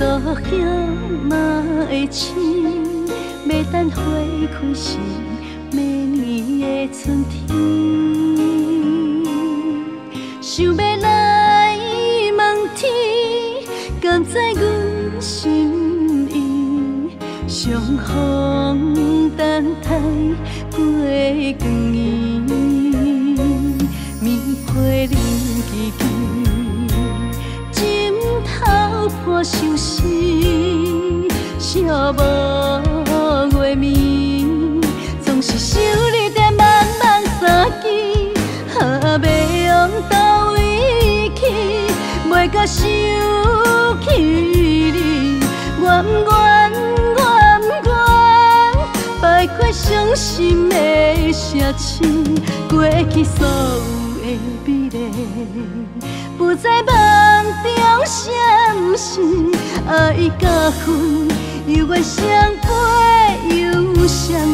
落叶嘛会青，要等花开时，明年的春天。想要来问天，甘知阮心意，相逢等待月光暝，棉被冷记记。 破相思，寂寞月暝，总是想你在茫茫三季，要往倒位去，袂甲想起你，愿摆脱伤心的城市，过去所有的美丽。 不知梦中是毋是爱甲恨，犹原相陪又相离。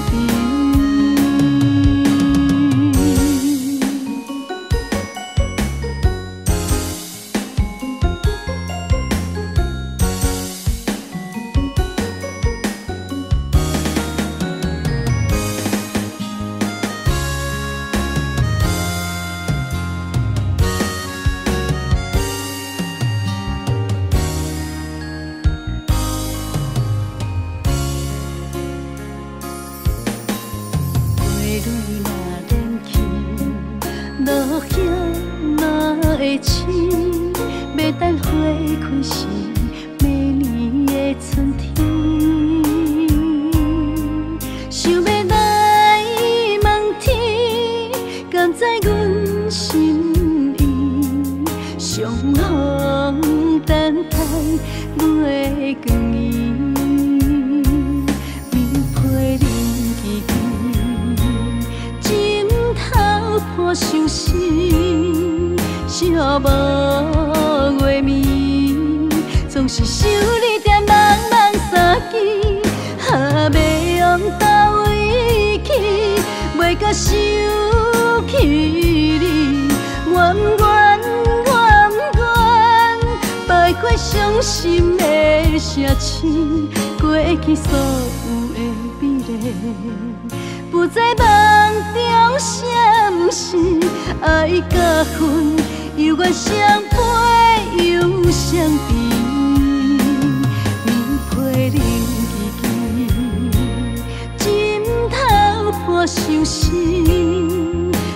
落叶嘛会青，要等花开时，明年的春天。想要来问天，甘知阮心意，相逢等待月光暝，棉被冷记记，枕头破相思。 寂寞月暝，总是想你在茫茫三季，要往倒位去，袂甲想起你，愿摆脱伤心的城市，过去所有的美丽。 不知梦中是毋是爱甲恨，犹原相陪又相离。棉被冷记记，枕头破相思，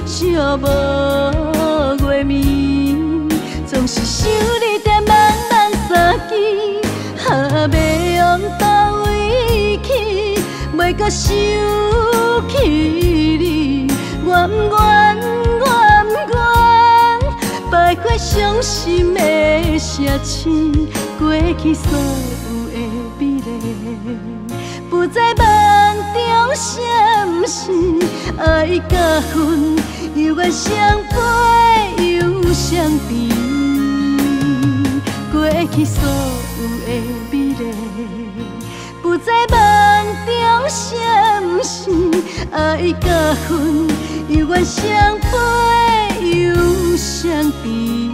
寂寞月暝，总是想你在茫茫三季，要往倒位去，袂甲想。 起你，愿摆脱伤心的城市，过去所有的美丽。不知梦中是毋是爱甲恨，犹原相陪又相离。过去所有的美丽。 不知梦中是毋是爱甲恨，犹原相陪又相离。